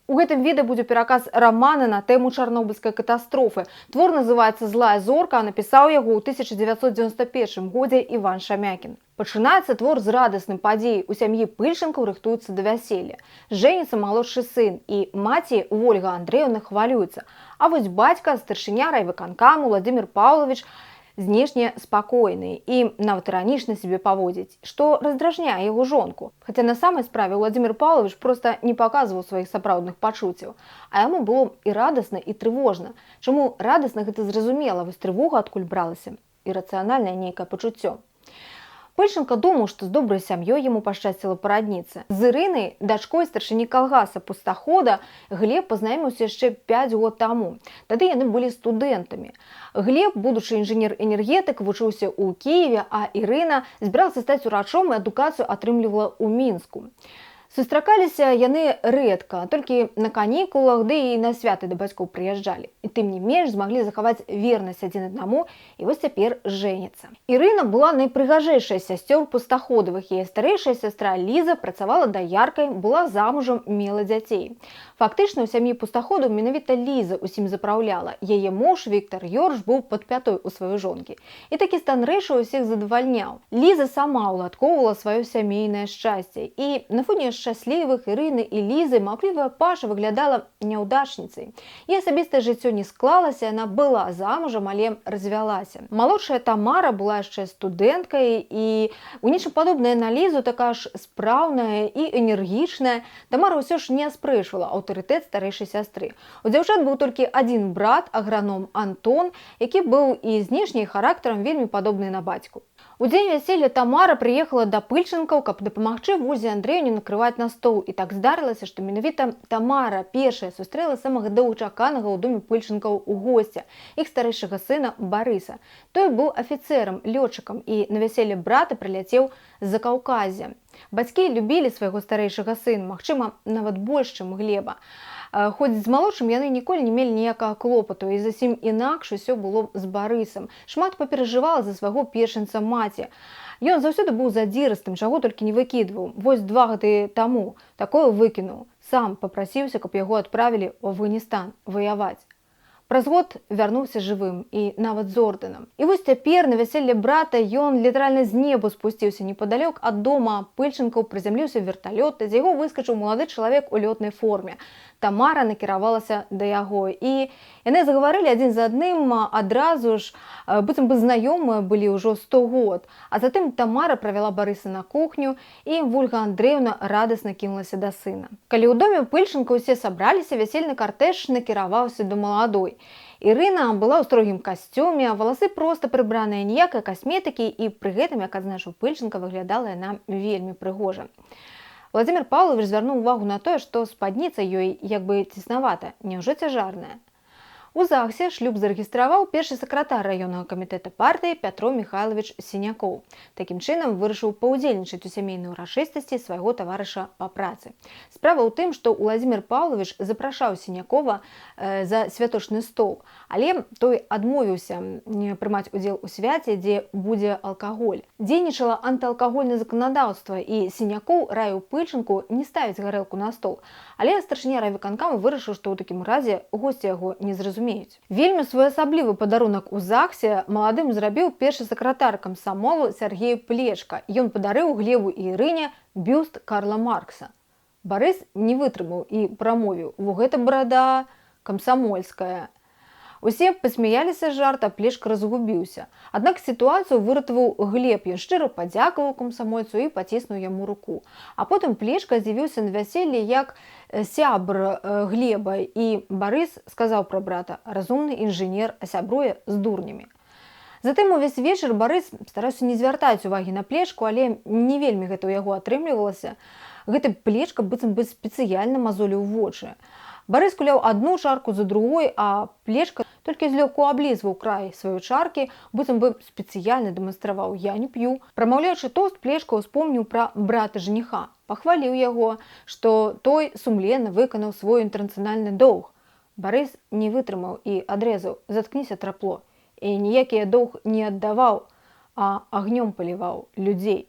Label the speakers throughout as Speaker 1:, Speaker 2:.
Speaker 1: У гэтым відэа будзе пераказ рамана на тэму чарнобыльскай катастрофы. Твор называецца «Злая зорка», а напісаў яго ў 1991 годзе Іван Шамякін. Пачынаецца твор з радасным падзеі. У сям'і Пыльчынкаў рыхтуюцца да вяселля. Жэніцца малодшы сын, і маці Ольга Андрэевна хвалюецца. А вось бацька, старшыня райвыканкаму Владимир Павлович, знешне спакойны і нават іранічна сябе паводзіць, што раздражняе яго жонку. Хаця на самай справе Владимир Павлович проста не паказваў сваіх сапраўдных пачуццяў, а яму было і радасна, і трывожна. Чаму радасна, гэта зразумела, вось трывога адкуль бралася, ірацыянальнае нейкае пачуццё. Пыльчынка думаў, што з добрай сям'ёй яму пашчасціла парадніцца. З Ірынай, дачкой старшыні калгаса Пустахода, Глеб пазнаёміўся яшчэ 5 год таму. Тады яны былі студэнтамі. Глеб, будучы інжынер-энергетык, вучыўся ў Кіеве, а Ірына збіралася стаць урачом і адукацыю атрымлівала ў Мінску. Сустракаліся яны рэдка, толькі на канікулах, ды і на святы да бацькоў прыязджалі. І тым не менш змаглі захаваць вернасць адзін аднаму, і вось цяпер жэняцца. Ірына была найпрыгажэйшая сясцёр Пустаходавых. Яе старэйшая сястра Ліза працавала даяркай, была замужам, мела дзяцей. Фактычна ў сям'і Пустаходаў менавіта Ліза усім запраўляла. Яе муж Віктор Ёрш быў пад пятой у сваёй жонкі. І такі стан рэчаў усіх задавальняў. Ліза сама ўладкоўвала сваё сямейнае шчасце. І на фоне шчаслівых Ірыны і Лізы маўклівая Паша выглядала няўдачніцай. Яе асабістае жыццё не склалася, яна была замужам, але развялася. Малодшая Тамара была яшчэ студэнткай і у нечым падобная на Лізу, такая ж спраўная і энергічная. Тамара ўсё ж не аспрэчвала аўтарытэт старэйшай сястры. У дзяўчат быў толькі адзін брат, аграном Антон, які быў і знешне і характарам вельмі падобны на бацьку. У дзень вяселля Тамара прыехала да Пыльчынкаў, каб дапамагчы Ользе Андрэевне накрываць на стол. І так здарылася, што менавіта Тамара першая сустрэла самага доўгачаканага ў доме Пыльчынкаў у госця, іх старэйшага сына Барыса. Той быў афіцэрам, лётчыкам, і на вяселле брата прыляцеў з-за Каўказя. Бацькі любілі свайго старэйшага сына, магчыма, нават больш, чым Глеба. Хоць з малодшым яны ніколі не мелі ніякага клопату, і зусім інакш усё было з Барысам. Шмат паперажывала за свайго першынца маці. Ён заўсёды быў задзірыстым, чаго толькі не выкідваў. Вось 2 гады таму такое выкінуў. Сам папрасіўся, каб яго адправілі ў Афганістан ваяваць. Праз год вярнуўся жывым і нават з ордэнам. І вось цяпер на вяселле брата ён літаральна з неба спусціўся непадалёк ад дома Пыльчынкаў, прызямліўся верталёт, з яго выскачыў малады чалавек у лётнай форме. Тамара накіравалася да яго, і яны загаварылі адзін з адным адразу ж, быццам бы знаёмыя былі ўжо 100 год. А затым Тамара правяла Барыса на кухню, і Ольга Андрэевна радасна кінулася да сына. Калі ў доме Пыльчынкаў усе сабраліся, вясельны картэж накіраваўся да маладой. Ірына была ў строгім касцюме, валасы проста прыбраныя, ніякай касметыкі, і пры гэтым, як адзначыў Пыльчынка, выглядала яна вельмі прыгожа. Владимир Павлович звярнуў увагу на тое, што спадніца ёй як бы цеснавата, няўжо цяжарная. У ЗАГСе шлюб зарэгістраваў першы сакратар раённага камітэта партыі Пятро Михайлович Сінякоў. Такім чынам вырашыў паўдзельнічаць у сямейнай урачыстасці свайго таварыша па працы. Справа ў тым, што Владимир Павлович запрашаў Сінякова за святочны стол, але той адмовіўся прымаць удзел у свяце, дзе будзе алкаголь. Дзейнічала антыалкагольнае заканадаўства, і Сінякоў раіў Пыльчынку не ставіць гарэлку на стол. Але старшыня райвыканкаму вырашыў, што ў такім разе госці яго не зразумеюць. Вельмі своеасаблівы падарунак у ЗАГСе маладым зрабіў першы сакратар камсамолу Сергей Плешка. Ён падарыў Глебу і Ірыне бюст Карла Маркса. Барыс не вытрымаў і прамовіў: «Во гэта барада камсамольская». Усе пасмяяліся з жарта, Плешка разгубіўся. Аднак сітуацыю выратаваў Глеб, ён шчыра падзякаваў камсамольцу і паціснуў яму руку. А потым Плешка з'явіўся на вяселлі як сябр Глеба, і Барыс сказаў пра брата: «Разумны інжынер, а сябруе з дурнямі». Затым увесь вечар Барыс стараўся не звяртаць увагі на Плешку, але не вельмі гэта ў яго атрымлівалася. Гэты Плешка быццам бы спецыяльна мазоліў вочы. Барыс куляў адну чарку за другой, а Плешка толькі злёгку аблізваў край сваёй чаркі, быццам бы спецыяльна дэманстраваў: «Я не п'ю». Прамаўляючы тост, Плешка ўспомніў пра брата жаніха, пахваліў яго, што той сумленна выканаў свой інтэрнацыянальны доўг. Барыс не вытрымаў і адрэзаў: «Заткніся, трапло». І ніякі доўг не аддаваў, а агнём паліваў людзей.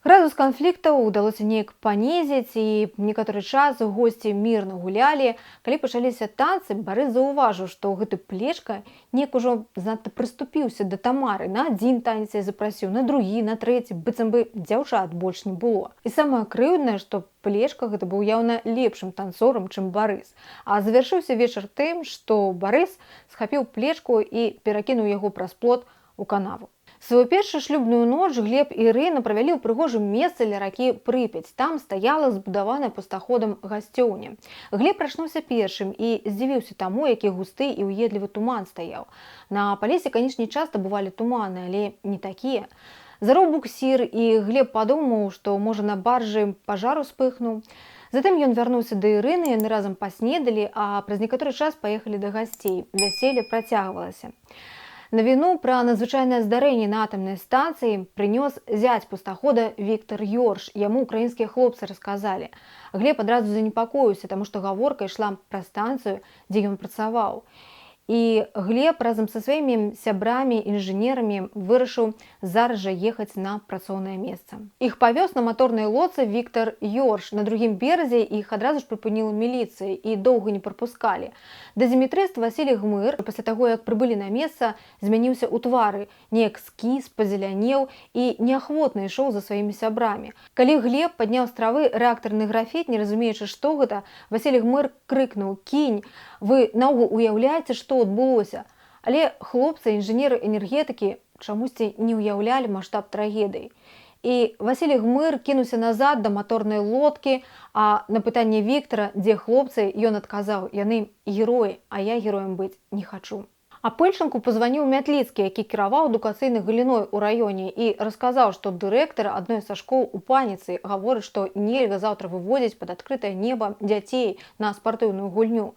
Speaker 1: Градус канфліктаў удалося неяк панізіць, і некаторы час госці мірна гулялі. Калі пачаліся танцы, Барыс заўважыў, што гэты плечка неяк ужо занадта прыступіўся да Тамары. На адзін танец я запрасіў, на другі, на трэці, быццам бы дзяўчат больш не было. І самае крыўднае, што плечка гэта быў яўна лепшым танцорам, чым Барыс. А завяршыўся вечар тым, што Барыс схапіў плечку і перакінуў яго праз плот у канаву. Сваю першую шлюбную ноч Глеб і Ірына правялі ў прыгожым месцы ля ракі Прыпяць. Там стаяла збудаваная пустаходам гасцёўня. Глеб прачнуўся першым і здзівіўся таму, які густы і ўедлівы туман стаяў. На палесе, канечне, часта бывалі туманы, але не такія. Зароў буксір, і Глеб падумаў, што, можа, на баржы пажар успыхнуў. Затым ён вярнуўся да Ірыны, яны разам паснедалі, а праз некаторы час паехалі да гасцей. Вяселле працягвалася. Навіну пра надзвычайнае здарэнне на атамнай станцыі прынёс зяць пустахода Віктор Ёрш. Яму украінскія хлопцы расказалі. Глеб адразу занепакоіўся, таму што гаворка ішла пра станцыю, дзе ён працаваў. І Глеб разам са сваімі сябрамі, інжынерамі вырашыў зараз жа ехаць на працоўнае месца. Іх павёз на маторнай лодцы Віктор Ёрш. На другім беразе іх адразу ж прыпыніла міліцыя і доўга не прапускалі. Дазіметрыст Васілій Гмыр пасля таго, як прыбылі на месца, змяніўся ў твары, неяк скіс, пазелянеў і неахвотна ішоў за сваімі сябрамі. Калі Глеб падняў з травы рэактарны графіт, не разумеючы, што гэта, Васілій Гмыр крыкнуў: «Кінь! Вы наогул уяўляеце, што адбылося?» Але хлопцы, інжынеры-энергетыкі чамусьці не ўяўлялі маштаб трагедыі. І Васілій Гмыр кінуўся назад да маторнай лодкі, а на пытанне Віктара, дзе хлопцы, ён адказаў: «Яны героі, а я героем быць не хачу». А Пыльчанку пазваніў Мятліцкі, які кіраваў адукацыйнай галіной у раёне, і расказаў, што дырэктар адной са школ у Паніцы гаворыць, што нельга заўтра выводзіць пад адкрытае неба дзяцей на спартыўную гульню.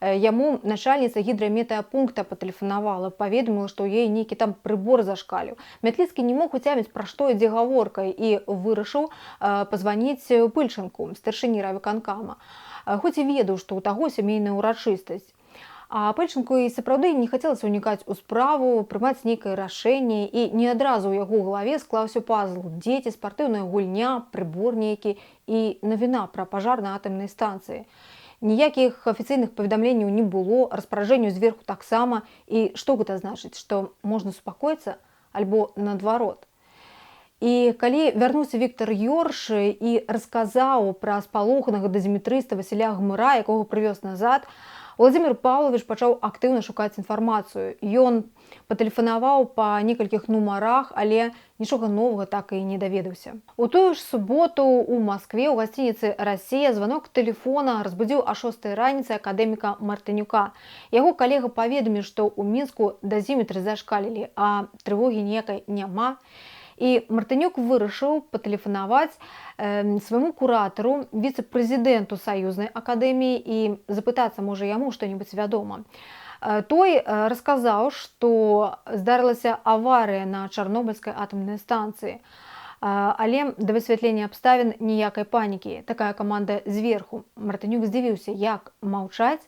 Speaker 1: Яму начальніца гідраметэапункта патэлефанавала, паведаміла, што ў яе нейкі там прыбор зашкаліў. Мятліцкі не мог уцяміць, пра што ідзе гаворка, і вырашыў пазваніць Пыльчанку, старшыні райвыканкама, хоць і ведаў, што ў таго сямейная ўрачыстасць. А Пыльчанку і сапраўды не хацелася ўнікаць у справу, прымаць нейкае рашэнне, і не адразу ў яго галаве склаўся пазл: дзеці, спартыўная гульня, прыбор нейкі і навіна пра пажар на атамнай станцыі. Ніякіх афіцыйных паведамленняў не было, распараджэнняў зверху таксама. І што гэта значыць? Што можна супакоіцца? Альбо наадварот? І калі вярнуўся Віктор Ёрш і расказаў пра спалоханага дазіметрыста Васіля Гмыра, якога прывёз назад, Владзімір Паўлавіч пачаў актыўна шукаць інфармацыю. Ён патэлефанаваў па некалькіх нумарах, але нічога новага так і не даведаўся. У тую ж суботу ў Маскве ў гасцініцы «Расія» званок тэлефона разбудзіў о 6 раніцы акадэміка Мартынюка. Яго калега паведаміў, што ў Мінску дазіметры зашкалілі, а трывогі ніякай няма. І Мартынюк вырашыў патэлефанаваць свайму куратару, віцэ-прэзідэнту Саюзнай акадэміі, і запытацца, можа, яму што-небудзь вядома. Той расказаў, што здарылася аварыя на Чарнобыльскай атамнай станцыі. Але да высвятлення абставін ніякай панікі. Такая каманда зверху. Мартынюк здзівіўся, як маўчаць,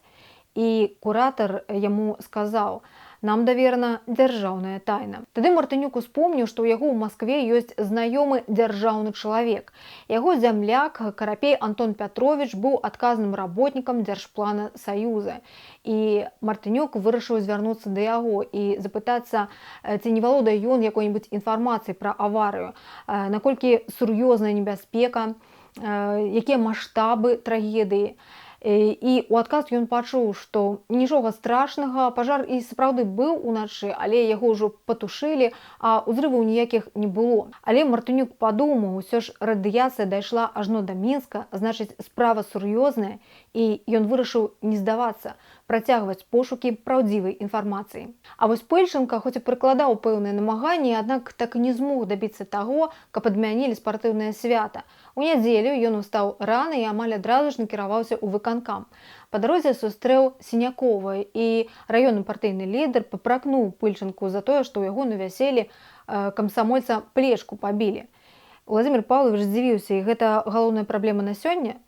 Speaker 1: і куратар яму сказаў: «Нам даверана дзяржаўная тайна». Тады Мартынюк успомніў, што ў яго ў Маскве ёсць знаёмы дзяржаўны чалавек. Яго зямляк, Карапей Антон Пятровіч, быў адказным работнікам Дзяржплана Саюза. І Мартынюк вырашыў звярнуцца да яго і запытацца, ці не валодае ён якой-небудзь інфармацыяй пра аварыю, наколькі сур'ёзная небяспека, якія маштабы трагедыі. І ў адказ ён пачуў, што нічога страшнага, пажар і сапраўды быў уначы, але яго ўжо патушылі, а ўзрываў ніякіх не было. Але Мартынюк падумаў, усё ж радыяцыя дайшла ажно да Мінска, значыць, справа сур'ёзная, і ён вырашыў не здавацца, працягваць пошукі праўдзівай інфармацыі. А вось Пыльчанка хоць і прыкладаў пэўныя намаганні, аднак так і не змог дабіцца таго, каб адмянілі спартыўнае свята. У нядзелю ён устаў рана і амаль адразу ж накіраваўся ў выканкам. Па дарозе сустрэў Сінякова, і раённы партыйны лідар папракнуў Пыльчанку за тое, што ў яго на вяселлі камсамольца плечку пабілі. Владзімір Паўлавіч здзівіўся, і гэта галоўная праблема на сёння?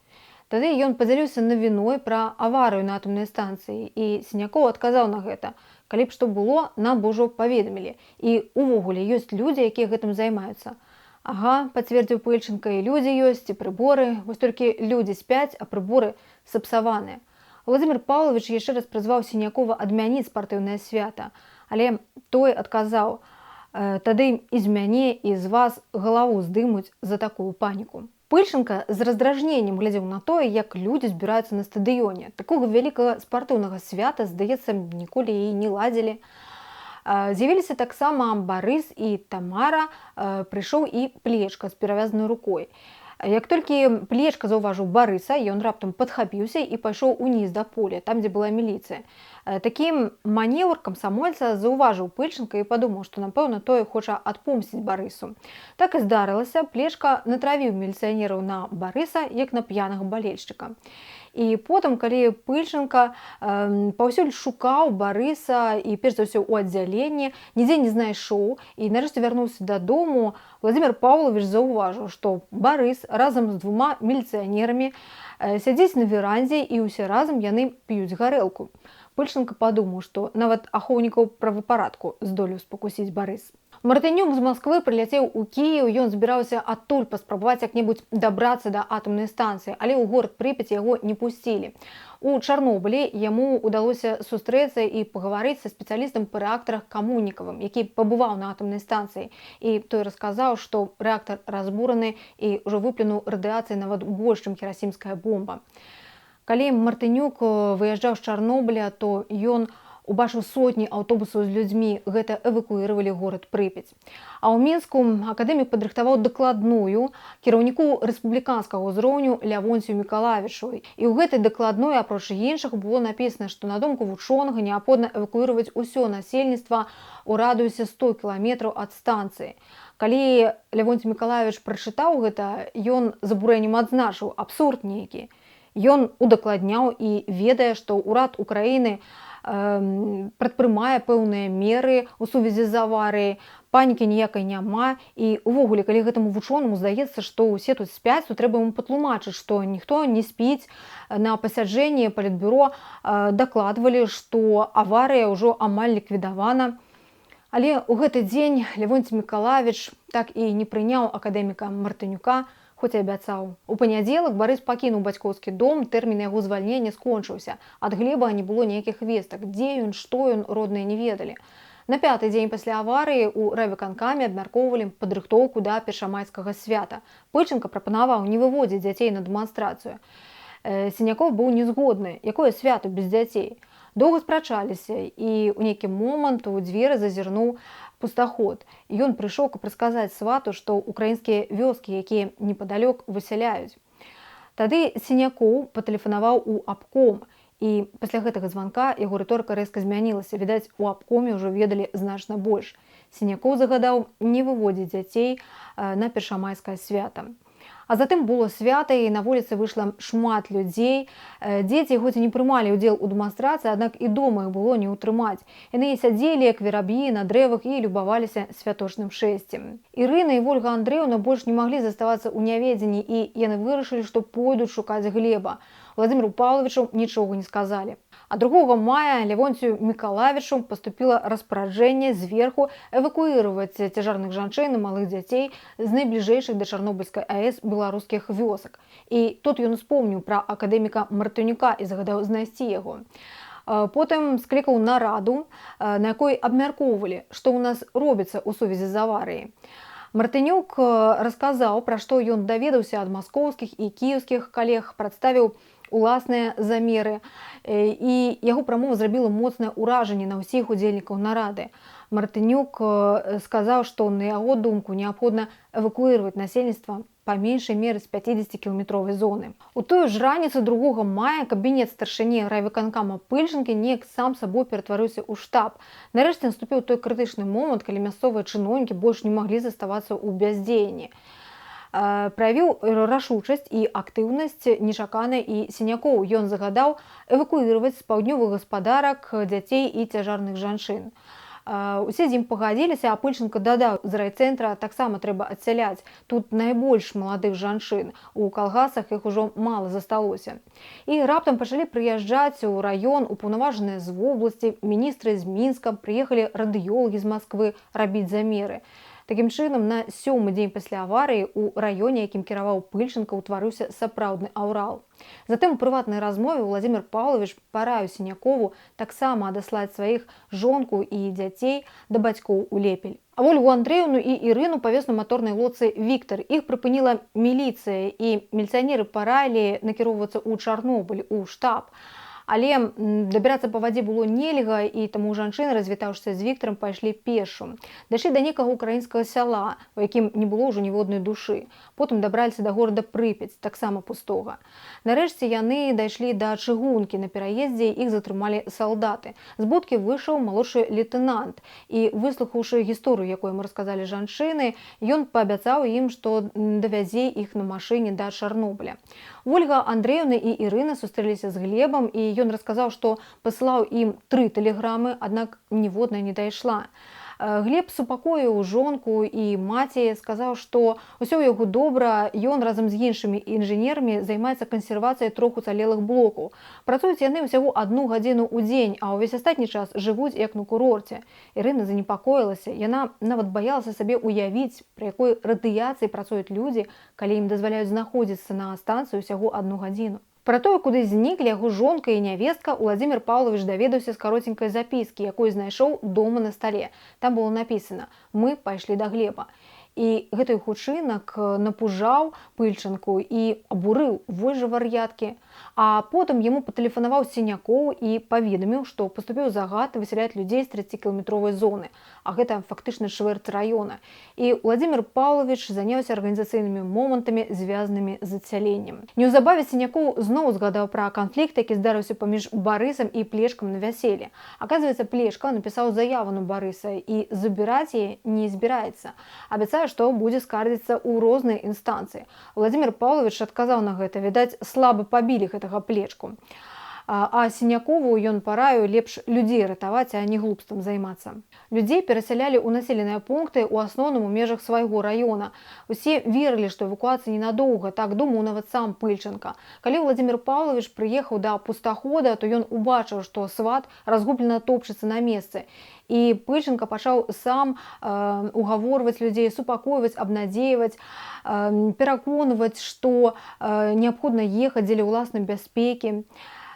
Speaker 1: Тады ён падзяліўся навіной пра аварыю на атамнай станцыі, і Сінякова адказаў на гэта: «Калі б што было, нам бы ўжо паведамілі. І ўвогуле ёсць людзі, якія гэтым займаюцца». Ага, пацвердзіў Пыльченко, і людзі ёсць, і прыборы. Вось толькі людзі спяць, а прыборы сапсаваныя. Владимир Павлович яшчэ раз прызваў Сінякова адмяніць спартыўнае свята, але той адказаў: «Тады і з мяне, і з вас галаву здымуць за такую паніку». Пыльченко з раздражненнем глядзеў на тое, як людзі збіраюцца на стадыёне. Такога вялікага спартыўнага свята, здаецца, ніколі і не ладзілі. З'явіліся таксама Барыс і Тамара, прыйшоў і Плечка з перавязанай рукой. Як толькі Плечка заўважыў Барыса, ён раптам падхапіўся і пайшоў уніз да поля, там, дзе была міліцыя. Такім манеўр камсамольца заўважыў Пыльченко і падумаў, што, напэўна, той хоча адпомсціць Барысу. Так і здарылася, Плечка натравіў міліцыянераў на Барыса, як на п'янага балельшчыка. І потым, калі Пыльченко паўсюль шукаў Барыса і перш за ўсё ў аддзяленні, нідзе не знайшоў і нарэшце вярнуўся дадому, Владимир Павлович заўважыў, што Барыс разам з двума міліцыянерамі сядзіць на верандзе і ўсе разам яны п'юць гарэлку. Пыльченко падумаў, што нават ахоўнікаў правапарадку здолеў спакусіць Барыс. Мартынюк з Масквы прыляцеў у Кіеў, ён збіраўся адтуль паспрабаваць як-небудзь дабрацца да атамнай станцыі, але ў горад Прыпяць яго не пусцілі. У Чарнобылі яму ўдалося сустрэцца і пагаварыць са спецыялістам па рэактарах Камунікавым, які пабываў на атамнай станцыі. І той расказаў, што рэактар разбураны і ўжо выплюнуў радыяцыі нават больш, чым хірасімская бомба. Калі Мартынюк выязджаў з Чарнобыля, то ён убачыў сотні аўтобусаў з людзьмі, гэта эвакуіравалі горад Прыпяць. А ў Мінску акадэмік падрыхтаваў дакладную кіраўніку рэспубліканскага ўзроўню Лявонцію Мікалавічу. І ў гэтай дакладной, апроч іншых, было напісана, што на думку вучонага неабходна эвакуіраваць усё насельніцтва ў радыусе 100 кіламетраў ад станцыі. Калі Лявонцій Мікалавіч прачытаў гэта, ён з абурэннем адзначыў: абсурд нейкі. Ён удакладняў і ведае, што ўрад Украіны прадпрымае пэўныя меры ў сувязі з аварыяй, панікі ніякай няма, і увогуле, калі гэтаму вучонаму здаецца, што ўсе тут спяць, то трэба яму патлумачыць, што ніхто не спіць. На пасяджэнні палітбюро дакладвалі, што аварыя ўжо амаль ліквідавана. Але ў гэты дзень Лявонцій Мікалавіч так і не прыняў акадэміка Мартынюка, хоць і абяцаў. У панядзелак Барыс пакінуў бацькоўскі дом, тэрмін яго звальнення скончыўся. Ад Глеба не было ніякіх вестак. Дзе ён, што ён, родныя не ведалі. На 5-й дзень пасля аварыі ў райвыканкаме абмяркоўвалі падрыхтоўку да першамайскага свята. Пыльченко прапанаваў не выводзіць дзяцей на дэманстрацыю. Сінякоў быў незгодны, якое свято без дзяцей. Доўга спрачаліся, і ў нейкі момант у дзверы зазірнуў пустаход. Ён прыйшоў, каб расказаць свату, што украінскія вёскі, якія непадалёк, высяляюць. Тады Сінякоў патэлефанаваў у абком, і пасля гэтага званка яго рыторыка рэзка змянілася. Відаць, у абкоме ўжо ведалі значна больш. Сінякоў загадаў не выводзіць дзяцей на першамайскае свята. А затым было свята, і на вуліцы выйшла шмат людзей. Дзеці хоць і не прымалі ўдзел у дэманстрацыі, аднак і дома іх было не ўтрымаць. Яны сядзелі, як вераб'і, на дрэвах і любаваліся святочным шэсцем. Ірына і Вольга Андрэўна больш не маглі заставацца ў няведзенні, і яны вырашылі, што пойдуць шукаць Глеба. Владимиру Павловичу нічога не сказалі. А 2 мая Лявонцію Мікалавічу паступіла распараджэнне зверху эвакуіраваць цяжарных жанчын і малых дзяцей з найбліжэйшых да Чарнобыльскай АЭС беларускіх вёсак. І тут ён успомніў пра акадэміка Мартынюка і загадаў знайсці яго. Потым склікаў нараду, на якой абмяркоўвалі, што ў нас робіцца ў сувязі з аварыяй. Мартынюк расказаў, пра што ён даведаўся ад маскоўскіх і кіеўскіх калег, прадставіў уласныя замеры, і яго прамова зрабіла моцнае ўражанне на ўсіх удзельнікаў нарады. Мартынюк сказаў, што на яго думку неабходна эвакуіраваць насельніцтва па меншай меры з 50-кіламетровай зоны. У тую ж раніцу 2 мая кабінет старшыні райвыканкама Пыльченкі неяк сам сабой ператварыўся ў штаб. Нарэшце наступіў той крытычны момант, калі мясцовыя чыноўнікі больш не маглі заставацца ў бяздзеянні. Праявіў рашучасць і актыўнасць нечакана і Сінякоў. Ён загадаў эвакуіраваць з паўднёвых гаспадарак дзяцей і цяжарных жанчын. Усе з ім пагадзіліся, а Пыльченко дадаў, з райцэнтра таксама трэба адсяляць. Тут найбольш маладых жанчын. У калгасах іх ужо мала засталося. І раптам пачалі прыязджаць у раён упаўнаважаныя з вобласці, міністры з Мінска, прыехалі радыёлагі з Масквы рабіць замеры. Такім чынам, на 7-й дзень пасля аварыі ў раёне, якім кіраваў Пыльченка, ўтварыўся сапраўдны аўрал. Затым у прыватнай размове Владимир Павлович параіў Сінякову таксама адаслаць сваіх жонку і дзяцей да бацькоў у Лепель. А Ольгу Андреевну і Ірыну павез на маторнай лодцы «Віктор». Іх прыпыніла міліцыя, і міліцыянеры параілі накіроўвацца ў Чарнобыль, у штаб. Але дабірацца па вадзе было нельга, і таму жанчыны, развітаўшыся з Віктарам, пайшлі пешшу. Дайшлі да некага украінскага сяла, у якім не было ўжо ніводнай душы. Потым дабраліся да горада Прыпяць, таксама пустога. Нарэшце яны дайшлі да чыгункі. На пераездзе іх затрымалі салдаты. З будкі выйшаў малодшы лейтенант, і, выслухаўшы гісторыю, якую мы расказалі жанчыны, ён паабяцаў ім, што давязе іх на машыне да Чарнобыля. Ольга Андреевна і Ірына сустрэліся з Глебам, і ён расказаў, што пасылаў ім 3 тэлеграмы, аднак ніводная не дайшла. Глеб супакоіў жонку і маці, сказаў, што ўсё ў яго добра, ён разам з іншымі інжынерамі займаецца кансервацыяй 3 уцалелых блокаў. Працуюць яны ўсяго 1 гадзіну ў дзень, а ўвесь астатні час жывуць як на курорце. Ірына занепакоілася, яна нават баялася сабе ўявіць, пры якой радыяцыі працуюць людзі, калі ім дазваляюць знаходзіцца на станцыі ўсяго 1 гадзіну. Пра тое, куды зніклі яго жонка і нявестка, Владимир Павлович даведаўся з каротенькай запіскі, якую знайшоў дома на стале. Там было напісана: «Мы пайшлі да Глеба». І гэты учынак напужаў Пыльченку і абурыў, вось жа вар'яткі. А потым яму патэлефанаваў Сінякоў і паведаміў, што паступіў загад высяляць людзей з 30-кіламетровай зоны, а гэта фактычна чвэрць раёна. І Владимир Павлович заняўся арганізацыйнымі момантамі, звязанымі з адсяленнем. Неўзабаве Сінякоў зноў згадаў пра канфлікт, які здарыўся паміж Барысам і Плешкам на вяселле. Аказваецца, Плешка напісаў заяву на Барыса і забіраць яе не збіраецца. Абяцае, што будзе скардзіцца ў розныя інстанцыі. Владимир Павлович адказаў на гэта, відаць, слаба пабілі гэтага Плешку. А Сінякову ён параіў лепш людзей ратаваць, а не глупствам займацца. Людзей перасялялі ў населеныя пункты ў асноўным у межах свайго раёна. Усе верылі, што эвакуацыя ненадоўга, так думаў нават сам Пыльченка. Калі Владимир Павлович прыехаў да пустахода, то ён убачыў, што сват разгублена топчацца на месцы. І Пыльченка пачаў сам угаворваць людзей, супакойваць, абнадзейваць, пераконваць, што неабходна ехаць дзеля ўласнай бяспекі.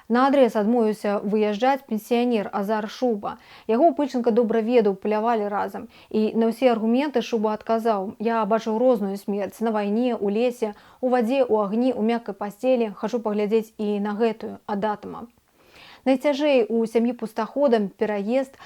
Speaker 1: На адрес адмовіўся выязджаць пенсіянер Азар Шуба. Яго Пыльченка добра ведаў, палявалі разам. І на ўсе аргументы Шуба адказаў: «Я бачыў розную смерць на вайне, у лесе, у вадзе, у агні, у мяккай пасцелі. Хачу паглядзець і на гэтую, ад атама». Найцяжэй у сям'і пустахода пераезд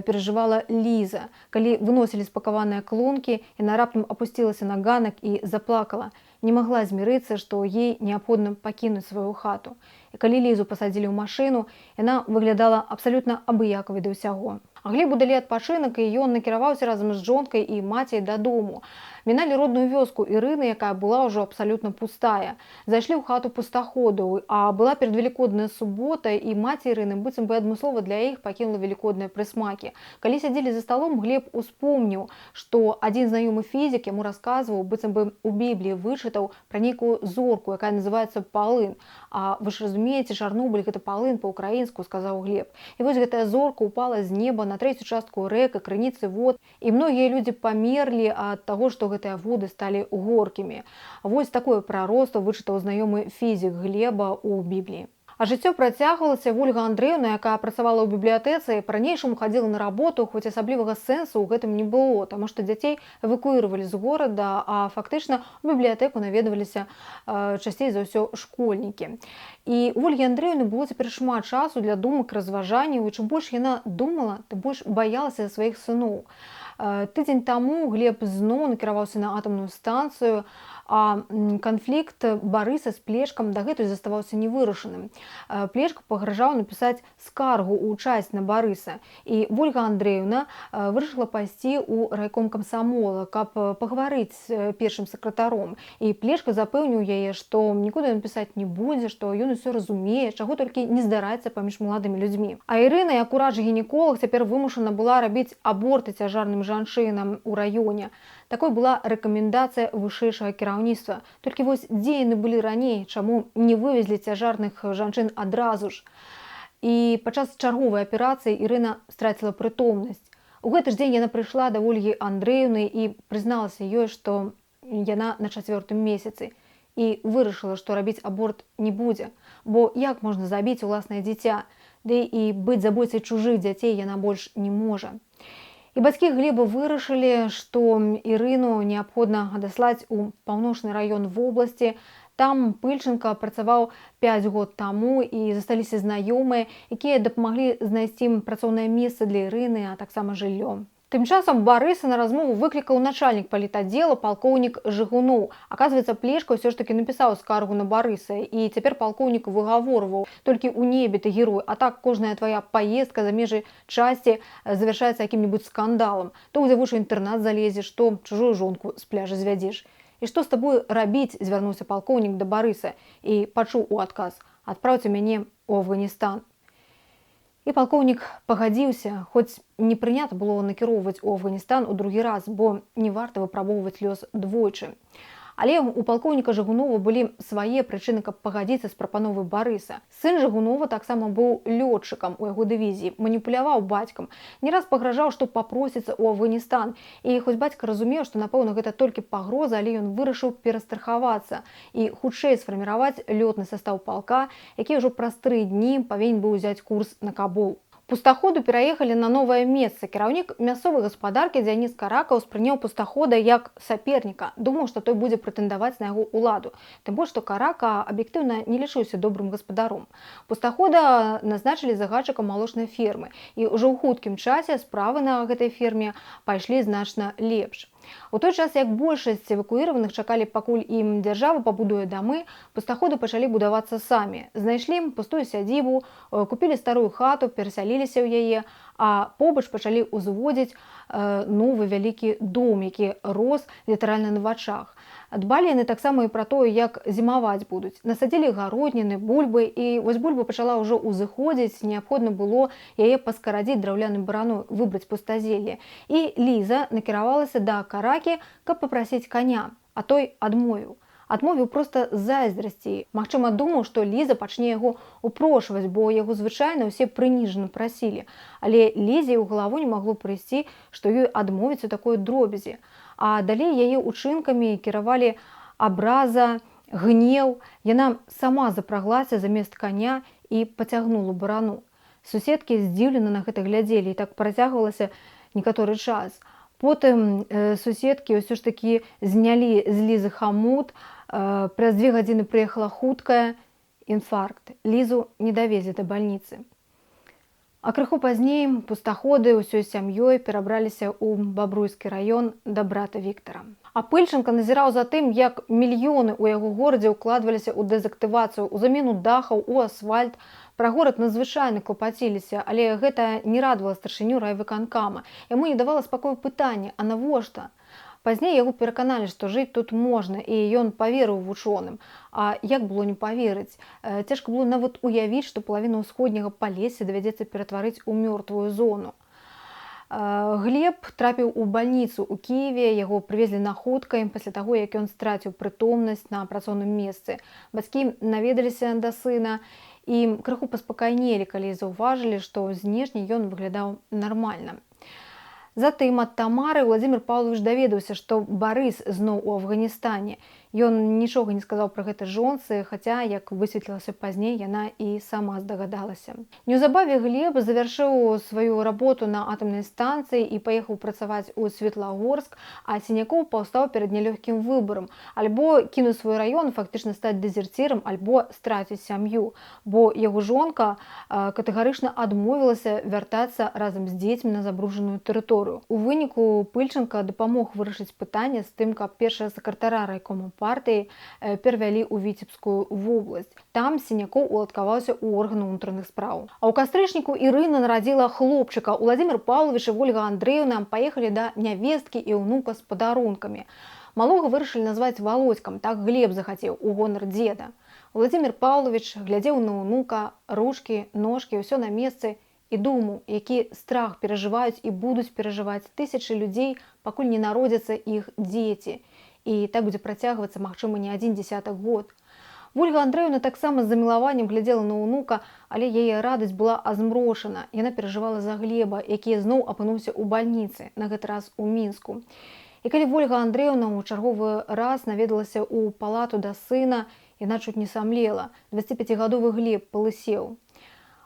Speaker 1: перажывала Ліза. Калі выносілі спакаваныя клункі, яна раптам апусцілася на ганак і заплакала. Не магла змірыцца, што ей неабходна пакінуць сваю хату. І калі Лізу пасадзілі ў машыну, яна выглядала абсалютна абыякавай да ўсяго. А Глебу далі адпачынак, і ён накіраваўся разам з жонкай і маці дадому. Міналі родную вёску Ірыны, якая была ўжо абсалютна пустая. Зайшлі ў хату пустаходаў, а была перадвелікодная субота, і маці Ірыны быццам бы адмыслова для іх пакінула велікодныя прысмакі. Калі сядзелі за сталом, Глеб успомніў, што адзін знаёмы фізік яму расказваў, быццам бы у Бібліі вычытаў пра нейкую зорку, якая называецца Палын. А вы ж разумееце, Чарнобыль — гэта Палын па-украінску, сказаў Глеб. І вось гэтая зорка упала з неба на 3-ю частку рэк, крыніцы вод, і многія людзі памерлі ад таго, што гэтыя воды сталі горкімі. Вось такое прароцтва вычытаў знаёмы фізік Глеба ў Бібліі. А жыццё працягвалася. Ольга Андреевна, якая працавала ў бібліятэцы, па-ранейшаму хадзіла на работу, хоць асаблівага сэнсу ў гэтым не было, таму што дзяцей эвакуіравалі з горада, а фактычна у бібліятэку наведваліся часцей за ўсё школьнікі. І у Ольгі Андреевны было цяпер шмат часу для думак, разважанняў, і чым больш яна думала, тым больш баялася за сваіх сыноў. Тыдзень таму Глеб зноў накіраваўся на атамную станцыю, а канфлікт Барыса з Плешкам дагэтуль заставаўся невырашаным. Плешка пагражаў напісаць скаргу ў часць на Барыса, і Ольга Андреевна вырашыла пайсці ў райком камсамола, каб пагаварыць з першым сакратаром. І Плешка запэўніў яе, што нікуды ён пісаць не будзе, што ён усё разумее, чаго толькі не здараецца паміж маладымі людзьмі. А Ірына, як урач-гінеколог, цяпер вымушана была рабіць аборты цяжарным жанчынам у раёне. Такой была рэкамендацыя вышэйшага кіраўніцтва. Толькі вось дзе яны былі раней, чаму не вывезлі цяжарных жанчын адразу ж. І падчас чарговай аперацыі Ірына страціла прытомнасць. У гэты ж дзень яна прыйшла да Ольгі Андрэевны і прызналася ёй, што яна на 4-м месяцы і вырашыла, што рабіць аборт не будзе, бо як можна забіць уласнае дзіця, ды і быць забойцай чужых дзяцей яна больш не можа. І бацькі Глеба вырашылі, што Ірыну неабходна адаслаць у паўночны раён вобласці. Там Пыльченка працаваў 5 год таму і засталіся знаёмыя, якія дапамаглі знайсці працоўнае месца для Ірыны, а таксама жыллё. Тым часам Барыса на размову выклікаў начальнік палітаддзела палкоўнік Жыгуноў. Аказваецца, Плешка ўсё ж такі напісаў скаргу на Барыса, і цяпер палкоўнік выгаворваў: толькі ў небе ты герой, а так кожная твоя паездка за межы часці завяршаецца якім-небудзь скандалам. То ў дзявочы інтэрнат залезеш, то чужую жонку з пляжа звядзеш. І што з табою рабіць, звярнуўся палкоўнік да Барыса і пачуў у адказ: адпраўце мяне ў Афганістан. І палкоўнік пагадзіўся, хоць не прынята было накіроўваць у Афганістан у другі раз, бо не варта выпрабоўваць лёс двойчы. Але у палкоўніка Жыгунова былі свае прычыны, каб пагадзіцца з прапановай Барыса. Сын Жыгунова таксама быў лётчыкам у яго дывізіі, маніпуляваў бацькам, не раз пагражаў, што папросіцца ў Афганістан. І хоць бацька разумеў, што, напэўна, гэта толькі пагроза, але ён вырашыў перастрахавацца і хутчэй сфарміраваць лётны састаў палка, які ўжо праз 3 дні павінен быў узяць курс на Кабул. Пустаходу пераехалі на новае месца. Кіраўнік мясцовай гаспадаркі Дзяніс Карака ўспрыняў пустахода як саперніка, думаў, што той будзе прэтэндаваць на яго ўладу. Тым больш, што Карака аб'ектыўна не лічыўся добрым гаспадаром. Пустахода назначылі загадчыкам малочнай фермы, і ўжо ў хуткім часе справы на гэтай ферме пайшлі значна лепш. У той час, як большасць эвакуіраваных чакалі, пакуль ім дзяржава пабудуе дамы, пустаходы пачалі будавацца самі. Знайшлі пустую сядзібу, купілі старую хату, перасяліліся ў яе, а побач пачалі ўзводзіць новы вялікі дом, які рос літаральна на вачах. Дбалі яны таксама і пра тое, як зімаваць будуць. Насадзілі гародніны, бульбы, і вось бульба пачала ўжо ўзыходзіць, неабходна было яе паскарадзіць драўляным бараной, выбраць пустазелле. І Ліза накіравалася да Каракі, каб папрасіць каня, а той адмовіў. Адмовіў проста з зайздрасці. Магчыма, думаў, што Ліза пачне яго упрошваць, бо яго звычайна ўсе прыніжана прасілі. Але Лізе ў галаву не магло прыйсці, што ёй адмовіць у такой дробязі. А далей яе учынкамі кіравалі абраза, гнеў. Яна сама запраглася замест каня і пацягнула барану. Суседкі здзіўлена на гэта глядзелі, і так працягвалася некаторы час. Потым суседкі ўсё ж такі знялі з Лізы хамут, праз 2 гадзіны прыехала хуткая, інфаркт. Лізу не давезлі да бальніцы. А крыху пазней пустаходы ўсёй сям'ёй перабраліся ў Бабруйскі раён да брата Віктара. А Пыльченка назіраў за тым, як мільёны ў яго горадзе ўкладваліся ў дэзактывацыю, у замену дахаў, у асфальт. Пра горад надзвычайна клапаціліся, але гэта не радавала старшыню райвыканкама. Яму не давала спакою пытанне: а навошта? Пазней яго пераканалі, што жыць тут можна, і ён паверыў вучоным. А як было не паверыць? Цяжка было нават уявіць, што палавіну ўсходняга Палесся давядзецца ператварыць у мёртвую зону. Глеб трапіў у бальніцу ў Кіеве, яго прывезлі на хуткай пасля таго, як ён страціў прытомнасць на працоўным месцы. Бацькі наведаліся да сына і крыху паспакайнелі, калі заўважылі, што знешне ён выглядаў нармальна. Затым ад Тамары Владзімір Паўловіч даведаўся, што Барыс зноў у Афганістане. Ён нічога не сказаў пра гэта жонцы, хаця, як высветлілася пазней, яна і сама здагадалася. Неўзабаве Глеб завяршыў сваю работу на атамнай станцыі і паехаў працаваць у Светлагорск, а Сінякоў паўстаў перад нялёгкім выбарам: альбо кінуць свой раён, фактычна стаць дэзерцірам, альбо страціць сям'ю, бо яго жонка катэгарычна адмовілася вяртацца разам з дзецьмі на забруджаную тэрыторыю. У выніку Пыльченка дапамог вырашыць пытанне з тым, каб першага сакратара райкома партыі перавялі ў Віцебскую вобласць. Там Сінякоў уладкаваўся ў органы ўнутраных спраў. А ў кастрычніку Ірына нарадзіла хлопчыка. Владзімір Паўловіч і Ольга Андрэевна паехалі да нявесткі і ўнука з падарункамі. Малога вырашылі назваць Володькам, так Глеб захацеў, у гонар дзеда. Владзімір Паўловіч глядзеў на ўнука, ручкі, ножкі, ўсё на месцы, і думаў, які страх перажываюць і будуць перажываць тысячы людзей, пакуль не народзяцца іх дзеці. І так будзе працягвацца, магчыма, не 1 дзесятак год. Вольга Андреевна таксама з замілаваннем глядзела на ўнука, але яе радасць была азмрошана. Яна перажывала за Глеба, які зноў апынуўся ў бальніцы, на гэты раз у Мінску. І калі Вольга Андреевна ў чарговы раз наведалася ў палату да сына, яна чуць не самлела. 25-гадовы Глеб палысеў.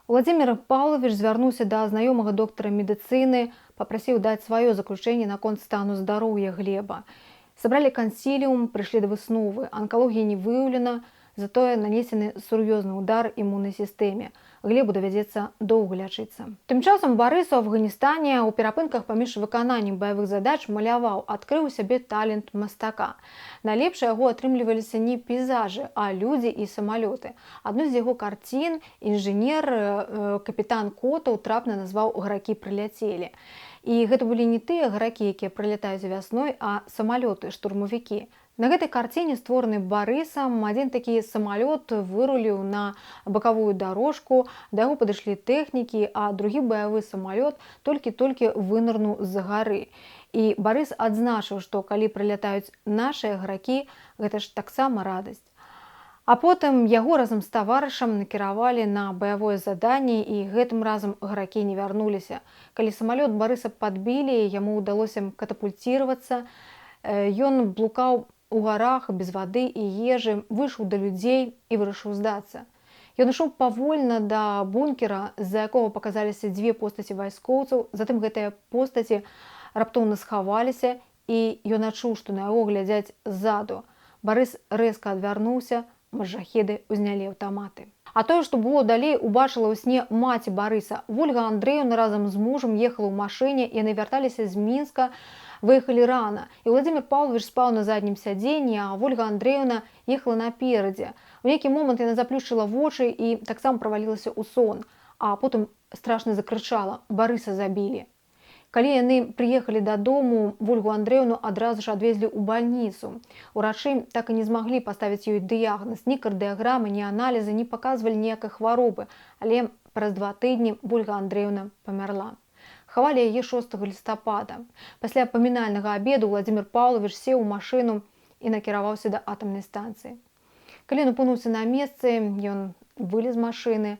Speaker 1: Владимир Павлович звярнуўся да знаёмага доктара медыцыны, папрасіў даць сваё заключэнне наконт стану здароўя Глеба. Сабралі кансіліум, прыйшлі да высновы. Анкалогія не выяўлена, затое нанесены сур'ёзны удар імуннай сістэме. Глебу давядзецца доўга лячыцца. Тым часам Барыс у Афганістане ў перапынках паміж выкананнем баявых задач маляваў, адкрыў у сябе талент мастака. Найлепш яго атрымліваліся не пейзажы, а людзі і самалёты. Адну з яго карцін інжынер капітан Котаў трапна назваў «Гракі прыляцелі». І гэта былі не тыя гракі, якія прылятаюць вясной, а самалёты-штурмавікі. На гэтай карціне, створанай Барысам, адзін такі самалёт выруліў на бакавую дарожку, да яго падышлі тэхнікі, а другі баявы самалёт толькі-толькі вынырнуў з-за гары. І Барыс адзначыў, што калі прылятаюць нашыя гракі, гэта ж таксама радасць. А потым яго разам з таварышам накіравалі на баявое заданне, і гэтым разам гракі не вярнуліся. Калі самалёт Барыса падбілі, яму ўдалося катапульціравацца, ён блукаў у гарах без вады і ежы, выйшаў да людзей і вырашыў здацца. Ён ішоў павольна да бункера, з-за якога паказаліся дзве постаці вайскоўцаў, затым гэтыя постаці раптоўна схаваліся, і ён адчуў, што на яго глядзяць ззаду. Барыс рэзка адвярнуўся, маджахеды ўзнялі аўтаматы. А тое, што было далей, убачыла ў сне маці Барыса. Вольга Андреевна разам з мужам ехала ў машыне, яны вярталіся з Мінска, выехалі рана. І Владимир Павлович спаў на заднім сядзенні, а Вольга Андреевна ехала наперадзе. У нейкі момант яна заплюшчыла вочы і таксама правалілася ў сон, а потым страшна закрычала: «Барыса забілі». Калі яны прыехалі дадому, Вольгу Андреевну адразу ж адвезлі ў бальніцу. Урачы так і не змаглі паставіць ёй дыягназ. Ні кардыяграмы, ні аналізы не паказвалі ніякай хваробы, але праз 2 тыдні Вольга Андреевна памерла. Хавалі яе 6 лістапада. Пасля памінальнага абеду Владимир Павлович сеў у машыну і накіраваўся да атамнай станцыі. Калі ён апынуўся на месцы, ён вылез з машыны,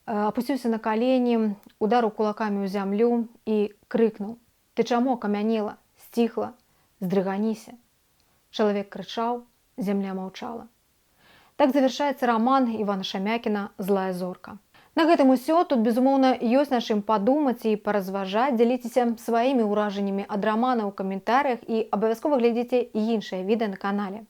Speaker 1: апусціўся на калені, ударыў кулакамі ў зямлю і крыкнуў: «Ты чаму акамянела? Сціхла? Здрыганіся!» Чалавек крычаў, зямля маўчала. Так завяршаецца раман Івана Шамякіна «Злая зорка». На гэтым усё. Тут, безумоўна, ёсць над чым падумаць і паразважаць. Дзяліцеся сваімі ўражаннямі ад рамана ў каментарыях і абавязкова глядзіце і іншыя відэа на канале.